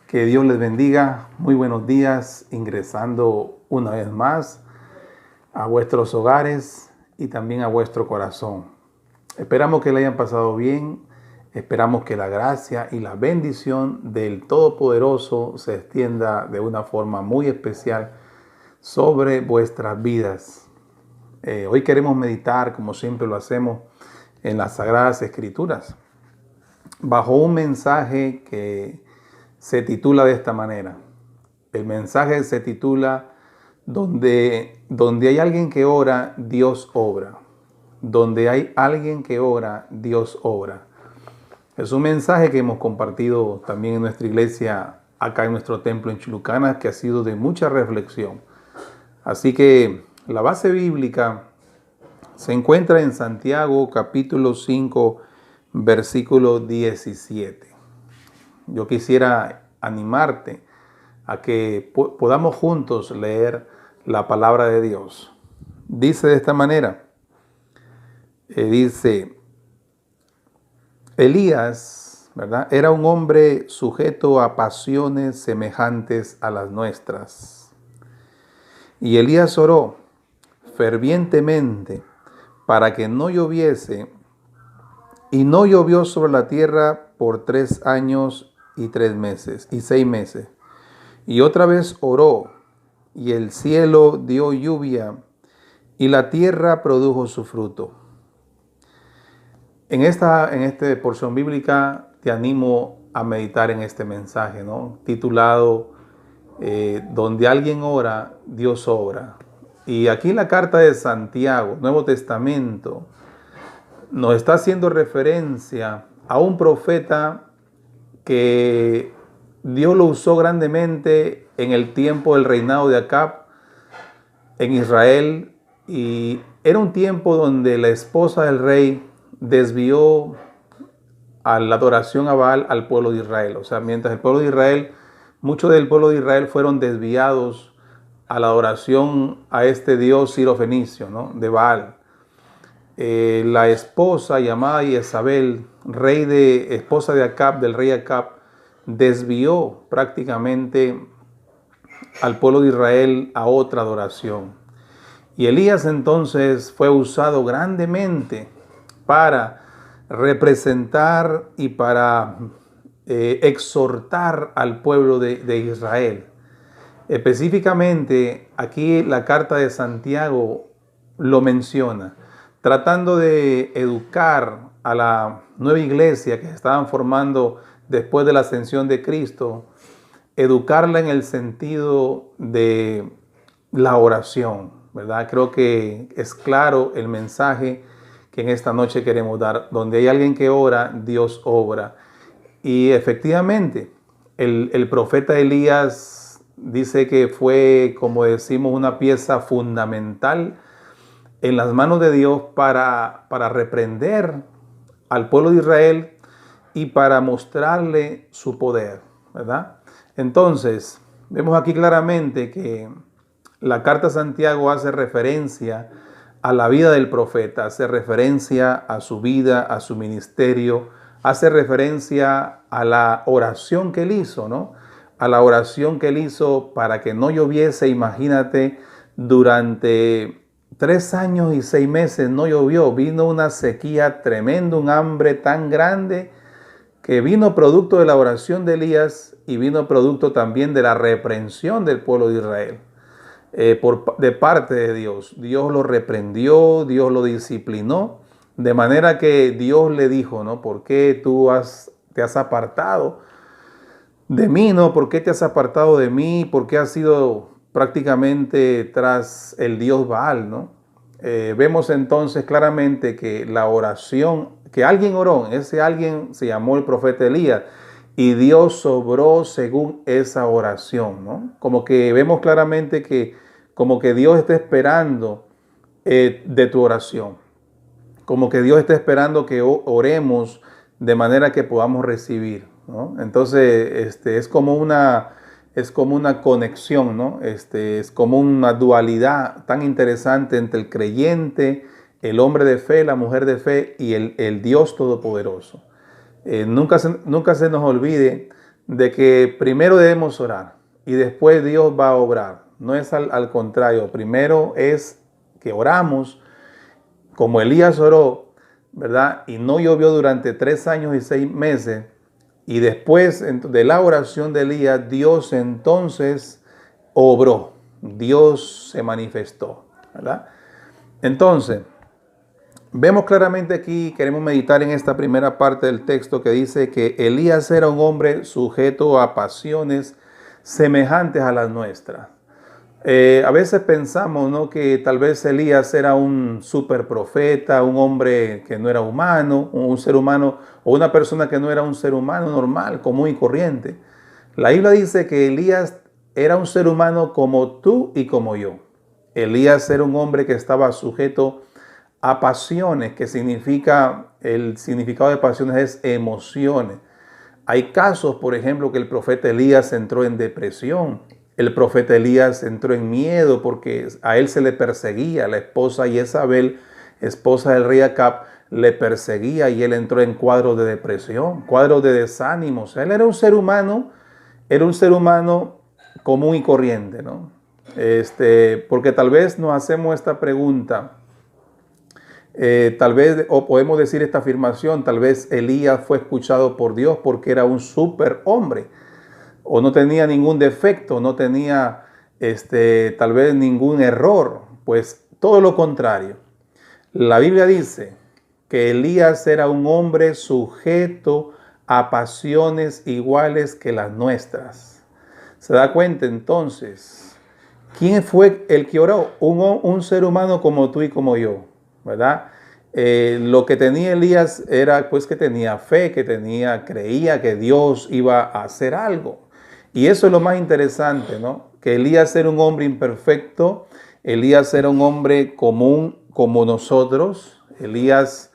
Que Dios les bendiga. Muy buenos días, ingresando una vez más a vuestros hogares y también a vuestro corazón. Esperamos que le hayan pasado bien. Esperamos que la gracia y la bendición del Todopoderoso se extienda de una forma muy especial sobre vuestras vidas. Hoy queremos meditar, como siempre lo hacemos, en las Sagradas Escrituras, bajo un mensaje que se titula de esta manera. El mensaje se titula donde hay alguien que ora, Dios obra. Donde hay alguien que ora, Dios obra. Es un mensaje que hemos compartido también en nuestra iglesia, acá en nuestro templo en Chulucana, que ha sido de mucha reflexión. Así que la base bíblica se encuentra en Santiago capítulo 5, versículo 17. Yo quisiera animarte a que podamos juntos leer la palabra de Dios. Dice de esta manera, dice, Elías, ¿verdad? Era un hombre sujeto a pasiones semejantes a las nuestras. Y Elías oró fervientemente para que no lloviese, y no llovió sobre la tierra por 3 años y 6 meses. Y otra vez oró, y el cielo dio lluvia, y la tierra produjo su fruto. En esta porción bíblica te animo a meditar en este mensaje, ¿no? Titulado donde alguien ora, Dios obra. Y aquí la carta de Santiago, Nuevo Testamento, nos está haciendo referencia a un profeta que Dios lo usó grandemente en el tiempo del reinado de Acab en Israel, y era un tiempo donde la esposa del rey desvió a la adoración a Baal al pueblo de Israel. O sea, mientras el pueblo de Israel, muchos del pueblo de Israel fueron desviados a la adoración a este dios sirofenicio, ¿no? De Baal. La esposa llamada Jezabel, esposa de Acab, del rey Acab, desvió prácticamente al pueblo de Israel a otra adoración. Y Elías entonces fue usado grandemente para representar y para exhortar al pueblo de Israel. Específicamente, aquí la carta de Santiago lo menciona, tratando de educar a la nueva iglesia que se estaban formando después de la ascensión de Cristo, educarla en el sentido de la oración, ¿verdad? Creo que es claro el mensaje que en esta noche queremos dar. Donde hay alguien que ora, Dios obra. Y efectivamente, el profeta Elías dice que fue, como decimos, una pieza fundamental en las manos de Dios para reprender al pueblo de Israel y para mostrarle su poder, ¿verdad? Entonces, vemos aquí claramente que la carta de Santiago hace referencia a la vida del profeta, hace referencia a su vida, a su ministerio, hace referencia a la oración que él hizo, ¿no? A la oración que él hizo para que no lloviese. Imagínate, durante 3 años y 6 meses no llovió, vino una sequía tremenda, un hambre tan grande que vino producto de la oración de Elías y vino producto también de la reprensión del pueblo de Israel. De parte de Dios. Dios lo reprendió, Dios lo disciplinó, de manera que Dios le dijo, ¿no? ¿Por qué te has apartado de mí, ¿no? ¿Por qué te has apartado de mí? ¿Por qué has ido prácticamente tras el dios Baal, ¿no? Vemos entonces claramente que la oración, que alguien oró, ese alguien se llamó el profeta Elías, y Dios obró según esa oración, ¿no? Como que vemos claramente que como que Dios está esperando de tu oración, como que Dios está esperando que oremos de manera que podamos recibir, ¿no? Entonces, es como una conexión, ¿no? Es como una dualidad tan interesante entre el creyente, el hombre de fe, la mujer de fe y el Dios Todopoderoso. Nunca se nos olvide de que primero debemos orar y después Dios va a obrar. No es al contrario, primero es que oramos como Elías oró, ¿verdad? Y no llovió durante 3 años y 6 meses. Y después de la oración de Elías, Dios entonces obró. Dios se manifestó, ¿verdad? Entonces, vemos claramente aquí, queremos meditar en esta primera parte del texto que dice que Elías era un hombre sujeto a pasiones semejantes a las nuestras. A veces pensamos, ¿no?, que tal vez Elías era un super profeta, un hombre que no era humano, un ser humano o una persona que no era un ser humano normal, común y corriente. La Biblia dice que Elías era un ser humano como tú y como yo. Elías era un hombre que estaba sujeto a pasiones, que significa, el significado de pasiones es emociones. Hay casos, por ejemplo, que el profeta Elías entró en depresión. El profeta Elías entró en miedo porque a él se le perseguía. La esposa Jezabel, esposa del rey Acab, le perseguía y él entró en cuadros de depresión, cuadros de desánimo. O sea, él era un ser humano común y corriente, ¿no? Porque tal vez nos hacemos esta pregunta. Tal vez, o podemos decir esta afirmación, tal vez Elías fue escuchado por Dios porque era un superhombre, o no tenía ningún defecto, no tenía tal vez ningún error. Pues todo lo contrario. La Biblia dice que Elías era un hombre sujeto a pasiones iguales que las nuestras. ¿Se da cuenta entonces? ¿Quién fue el que oró? Un ser humano como tú y como yo, ¿verdad? Lo que tenía Elías era pues que tenía fe, creía que Dios iba a hacer algo. Y eso es lo más interesante, ¿no? Que Elías era un hombre imperfecto, Elías era un hombre común como nosotros. Elías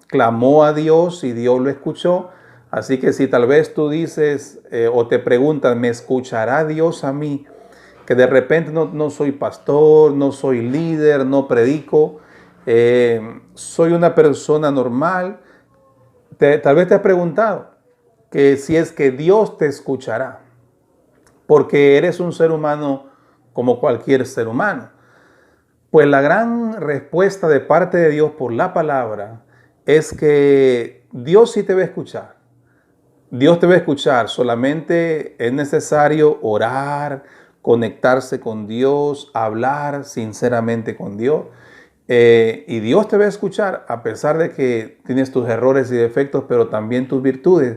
clamó a Dios y Dios lo escuchó. Así que si tal vez tú dices o te preguntas, ¿me escuchará Dios a mí? Que de repente no soy pastor, no soy líder, no predico, soy una persona normal. Tal vez te has preguntado que si es que Dios te escuchará, porque eres un ser humano como cualquier ser humano. Pues la gran respuesta de parte de Dios por la palabra es que Dios sí te va a escuchar. Dios te va a escuchar, solamente es necesario orar, conectarse con Dios, hablar sinceramente con Dios. Y Dios te va a escuchar a pesar de que tienes tus errores y defectos, pero también tus virtudes.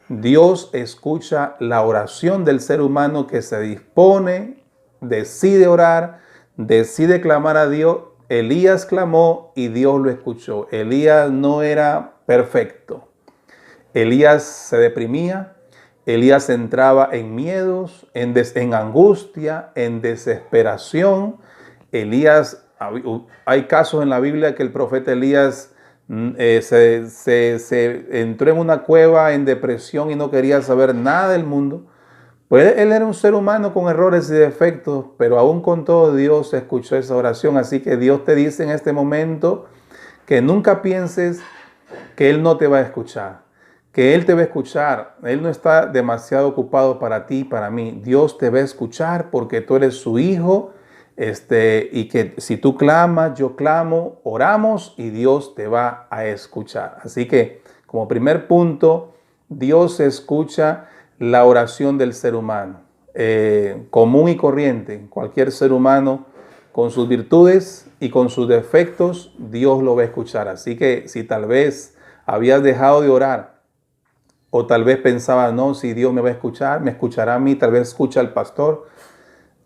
Dios escucha la oración del ser humano que se dispone, decide orar, decide clamar a Dios. Elías clamó y Dios lo escuchó. Elías no era perfecto. Elías se deprimía, Elías entraba en miedos, en angustia, en desesperación. Elías, hay casos en la Biblia que el profeta Elías se entró en una cueva en depresión y no quería saber nada del mundo. Pues él era un ser humano con errores y defectos, pero aún con todo Dios escuchó esa oración. Así que Dios te dice en este momento que nunca pienses que Él no te va a escuchar, que Él te va a escuchar. Él no está demasiado ocupado para ti y para mí. Dios te va a escuchar porque tú eres su hijo, y que si tú clamas, yo clamo, oramos y Dios te va a escuchar. Así que como primer punto, Dios escucha la oración del ser humano, común y corriente. Cualquier ser humano con sus virtudes y con sus defectos, Dios lo va a escuchar. Así que si tal vez habías dejado de orar, o tal vez pensaba, no, si Dios me va a escuchar, me escuchará a mí, tal vez escucha al pastor.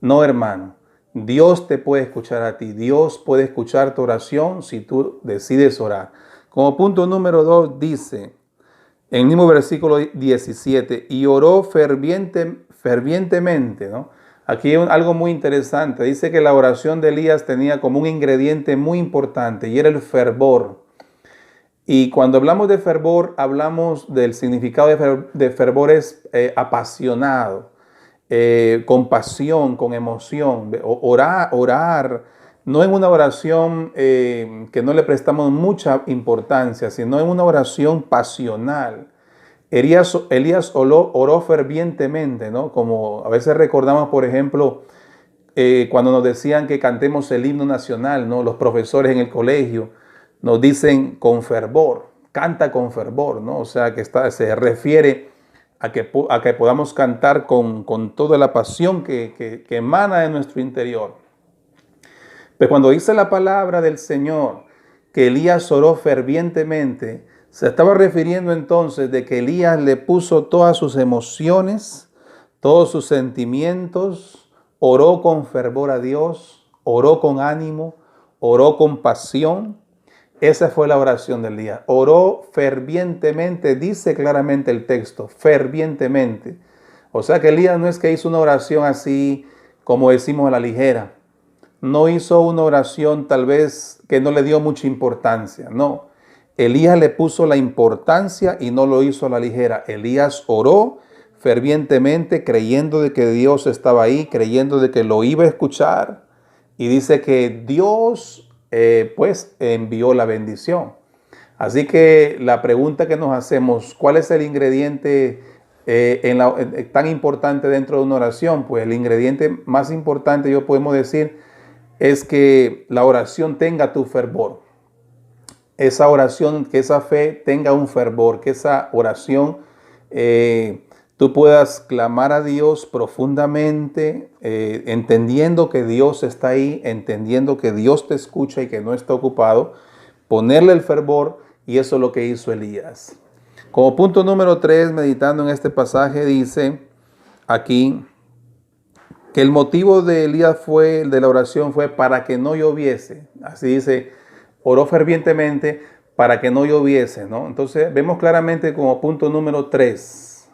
No, hermano, Dios te puede escuchar a ti. Dios puede escuchar tu oración si tú decides orar. Como punto número 2 dice, en el mismo versículo 17, y oró fervientemente, ¿no? Aquí hay algo muy interesante. Dice que la oración de Elías tenía como un ingrediente muy importante y era el fervor. Y cuando hablamos de fervor, hablamos del significado de fervor es apasionado, con pasión, con emoción. Orar no en una oración que no le prestamos mucha importancia, sino en una oración pasional. Elías oró fervientemente, ¿no? Como a veces recordamos, por ejemplo, cuando nos decían que cantemos el himno nacional, ¿no? Los profesores en el colegio nos dicen con fervor, canta con fervor, ¿no? O sea, se refiere a que podamos cantar con toda la pasión que emana de nuestro interior. Pero cuando dice la palabra del Señor que Elías oró fervientemente, se estaba refiriendo entonces de que Elías le puso todas sus emociones, todos sus sentimientos, oró con fervor a Dios, oró con ánimo, oró con pasión. Esa fue la oración de Elías. Oró fervientemente, dice claramente el texto, fervientemente. O sea que Elías no es que hizo una oración así como decimos a la ligera. No hizo una oración tal vez que no le dio mucha importancia, no. Elías le puso la importancia y no lo hizo a la ligera. Elías oró fervientemente creyendo de que Dios estaba ahí, creyendo de que lo iba a escuchar. Y dice que Dios pues envió la bendición. Así que la pregunta que nos hacemos, ¿cuál es el ingrediente tan importante dentro de una oración? Pues el ingrediente más importante, yo podemos decir, es que la oración tenga tu fervor. Esa oración, que esa fe tenga un fervor, que esa oración tú puedas clamar a Dios profundamente, entendiendo que Dios está ahí, entendiendo que Dios te escucha y que no está ocupado, ponerle el fervor, y eso es lo que hizo Elías. Como punto número 3, meditando en este pasaje, dice aquí que el motivo de Elías de la oración fue para que no lloviese. Así dice, oró fervientemente para que no lloviese, ¿no? Entonces vemos claramente como punto número 3.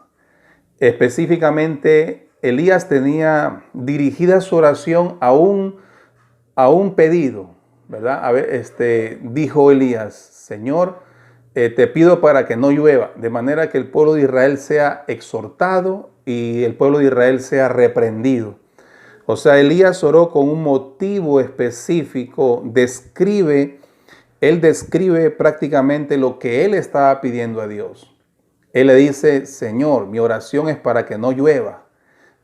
Específicamente, Elías tenía dirigida su oración a un pedido, ¿verdad? Dijo Elías, Señor, te pido para que no llueva, de manera que el pueblo de Israel sea exhortado y el pueblo de Israel sea reprendido. O sea, Elías oró con un motivo específico, él describe prácticamente lo que él estaba pidiendo a Dios. Él le dice, Señor, mi oración es para que no llueva,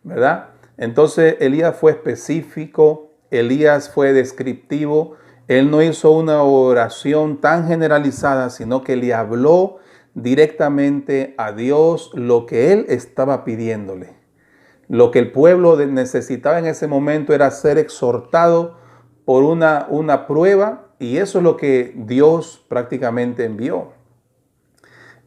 ¿verdad? Entonces Elías fue específico, Elías fue descriptivo, él no hizo una oración tan generalizada, sino que le habló directamente a Dios lo que él estaba pidiéndole. Lo que el pueblo necesitaba en ese momento era ser exhortado por una prueba, y eso es lo que Dios prácticamente envió.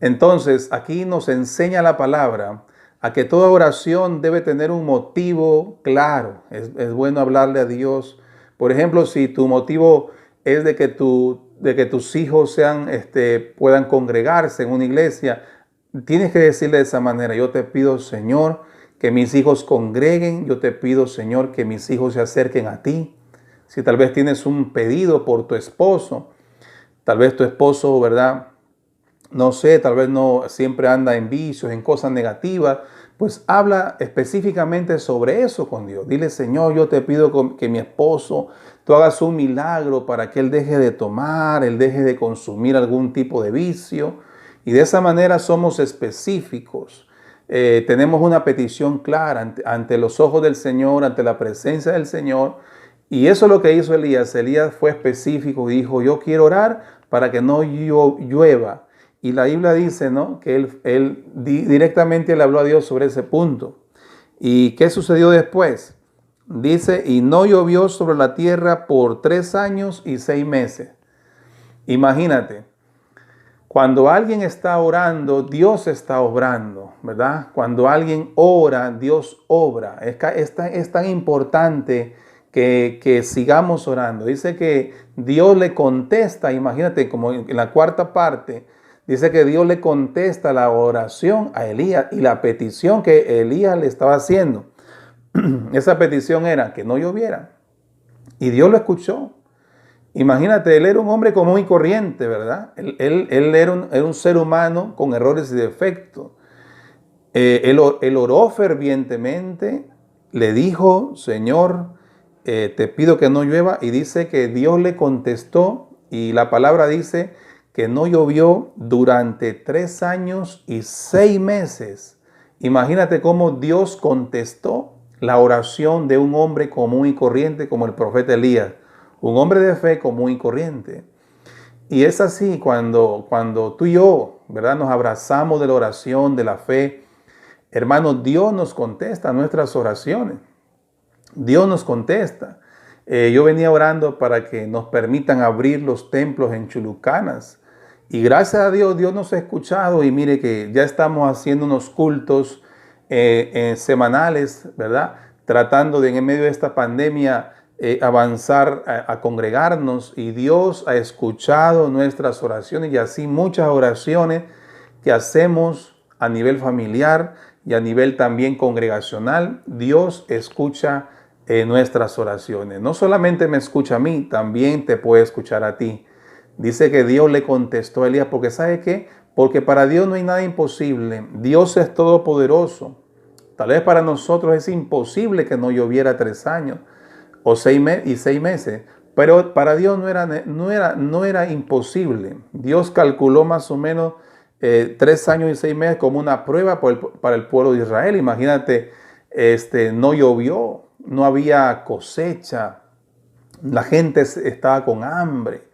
Entonces, aquí nos enseña la palabra a que toda oración debe tener un motivo claro. Es bueno hablarle a Dios. Por ejemplo, si tu motivo es de que tus hijos puedan congregarse en una iglesia, tienes que decirle de esa manera, yo te pido, Señor, que mis hijos congreguen, yo te pido, Señor, que mis hijos se acerquen a ti. Si tal vez tienes un pedido por tu esposo, tal vez tu esposo, ¿verdad? No sé, tal vez no siempre anda en vicios, en cosas negativas, pues habla específicamente sobre eso con Dios. Dile, Señor, yo te pido que mi esposo, tú hagas un milagro para que él deje de tomar, él deje de consumir algún tipo de vicio. Y de esa manera somos específicos. Tenemos una petición clara ante los ojos del Señor, ante la presencia del Señor. Y eso es lo que hizo Elías. Elías fue específico y dijo, yo quiero orar para que no llueva. Y la Biblia dice, ¿no?, que él directamente le habló a Dios sobre ese punto. ¿Y qué sucedió después? Dice, y no llovió sobre la tierra por 3 años y 6 meses. Imagínate, cuando alguien está orando, Dios está obrando, ¿verdad? Cuando alguien ora, Dios obra. Es tan importante que sigamos orando. Dice que Dios le contesta, imagínate, como en la cuarta parte, dice que Dios le contesta la oración a Elías y la petición que Elías le estaba haciendo. Esa petición era que no lloviera. Y Dios lo escuchó. Imagínate, él era un hombre común y corriente, ¿verdad? Él era un ser humano con errores y defectos. Él oró fervientemente, le dijo, Señor, te pido que no llueva. Y dice que Dios le contestó, y la palabra dice que no llovió durante 3 años y 6 meses. Imagínate cómo Dios contestó la oración de un hombre común y corriente como el profeta Elías, un hombre de fe común y corriente. Y es así cuando tú y yo, ¿verdad?, nos abrazamos de la oración, de la fe. Hermanos, Dios nos contesta nuestras oraciones. Dios nos contesta. Yo venía orando para que nos permitan abrir los templos en Chulucanas. Y gracias a Dios, Dios nos ha escuchado y mire que ya estamos haciendo unos cultos semanales, ¿verdad? Tratando de en medio de esta pandemia avanzar a congregarnos, y Dios ha escuchado nuestras oraciones y así muchas oraciones que hacemos a nivel familiar y a nivel también congregacional. Dios escucha nuestras oraciones. No solamente me escucha a mí, también te puede escuchar a ti. Dice que Dios le contestó a Elías, porque ¿sabe qué? Porque para Dios no hay nada imposible. Dios es todopoderoso. Tal vez para nosotros es imposible que no lloviera 3 años o 6 meses, pero para Dios no era imposible. Dios calculó más o menos 3 años y 6 meses como una prueba para el pueblo de Israel. Imagínate, no llovió, no había cosecha, la gente estaba con hambre.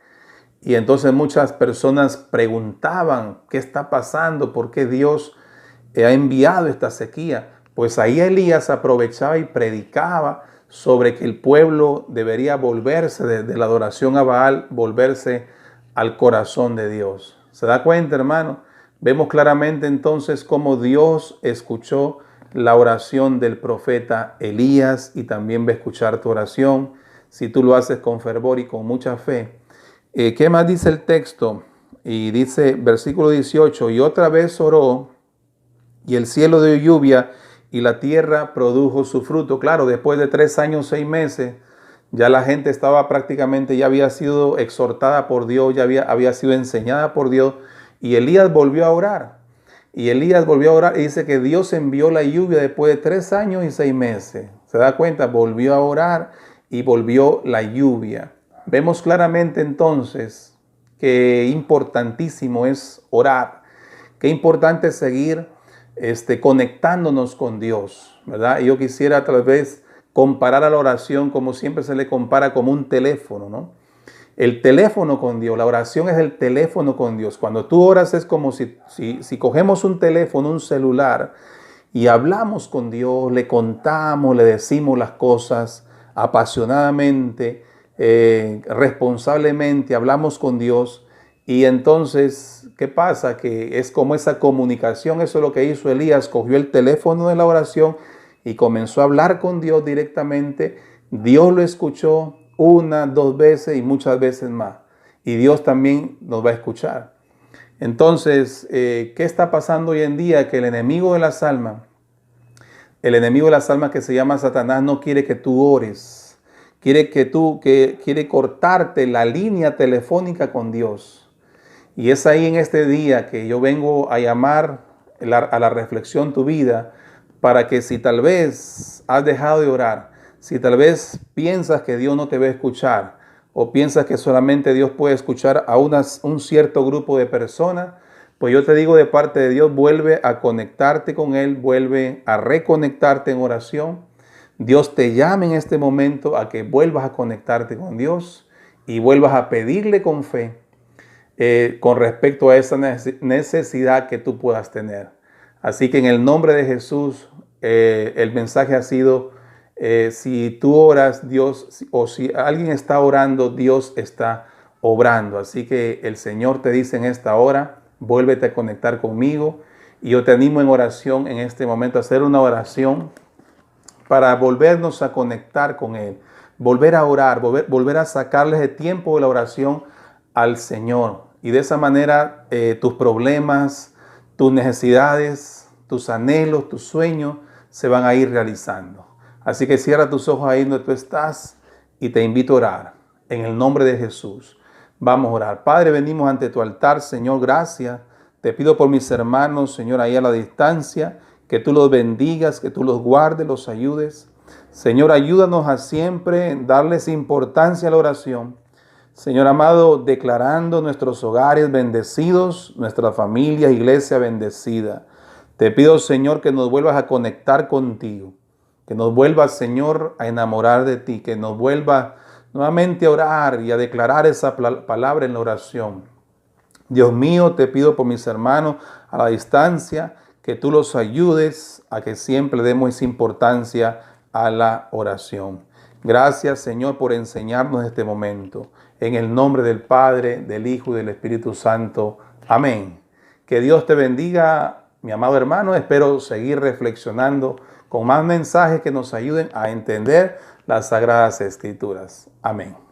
Y entonces muchas personas preguntaban, ¿qué está pasando? ¿Por qué Dios ha enviado esta sequía? Pues ahí Elías aprovechaba y predicaba sobre que el pueblo debería volverse de la adoración a Baal, volverse al corazón de Dios. ¿Se da cuenta, hermano? Vemos claramente entonces cómo Dios escuchó la oración del profeta Elías y también va a escuchar tu oración si tú lo haces con fervor y con mucha fe. ¿Qué más dice el texto? Y dice, versículo 18, y otra vez oró, y el cielo dio lluvia, y la tierra produjo su fruto. Claro, después de 3 años, 6 meses, ya la gente estaba prácticamente, ya había sido exhortada por Dios, ya había sido enseñada por Dios, y Elías volvió a orar. Y Elías volvió a orar y dice que Dios envió la lluvia después de 3 años y 6 meses. ¿Se da cuenta? Volvió a orar y volvió la lluvia. Vemos claramente entonces que importantísimo es orar, que importante es seguir conectándonos con Dios, ¿verdad? Y yo quisiera tal vez comparar a la oración como siempre se le compara, como un teléfono, ¿no? El teléfono con Dios, la oración es el teléfono con Dios. Cuando tú oras es como si cogemos un teléfono, un celular, y hablamos con Dios, le contamos, le decimos las cosas apasionadamente, responsablemente, hablamos con Dios. Y entonces, ¿qué pasa? Que es como esa comunicación. Eso es lo que hizo Elías, cogió el teléfono de la oración y comenzó a hablar con Dios directamente. Dios lo escuchó 1, 2 veces y muchas veces más. Y Dios también nos va a escuchar. Entonces, ¿qué está pasando hoy en día? Que el enemigo de las almas que se llama Satanás, no quiere que tú ores. Quiere cortarte la línea telefónica con Dios. Y es ahí en este día que yo vengo a llamar a la reflexión tu vida, para que si tal vez has dejado de orar, si tal vez piensas que Dios no te va a escuchar, o piensas que solamente Dios puede escuchar a un cierto grupo de personas, pues yo te digo de parte de Dios, vuelve a conectarte con Él, vuelve a reconectarte en oración. Dios te llama en este momento a que vuelvas a conectarte con Dios y vuelvas a pedirle con fe con respecto a esa necesidad que tú puedas tener. Así que en el nombre de Jesús, el mensaje ha sido, si tú oras, Dios, o si alguien está orando, Dios está obrando. Así que el Señor te dice en esta hora, vuélvete a conectar conmigo, y yo te animo en oración en este momento a hacer una oración para volvernos a conectar con Él, volver a orar, volver a sacarles el tiempo de la oración al Señor. Y de esa manera tus problemas, tus necesidades, tus anhelos, tus sueños se van a ir realizando. Así que cierra tus ojos ahí donde tú estás y te invito a orar en el nombre de Jesús. Vamos a orar. Padre, venimos ante tu altar, Señor, gracias. Te pido por mis hermanos, Señor, ahí a la distancia, que tú los bendigas, que tú los guardes, los ayudes. Señor, ayúdanos a siempre darles importancia a la oración. Señor amado, declarando nuestros hogares bendecidos, nuestra familia, iglesia bendecida. Te pido, Señor, que nos vuelvas a conectar contigo, que nos vuelvas, Señor, a enamorar de ti, que nos vuelvas nuevamente a orar y a declarar esa palabra en la oración. Dios mío, te pido por mis hermanos a la distancia, que tú los ayudes a que siempre demos importancia a la oración. Gracias, Señor, por enseñarnos este momento. En el nombre del Padre, del Hijo y del Espíritu Santo. Amén. Que Dios te bendiga, mi amado hermano. Espero seguir reflexionando con más mensajes que nos ayuden a entender las Sagradas Escrituras. Amén.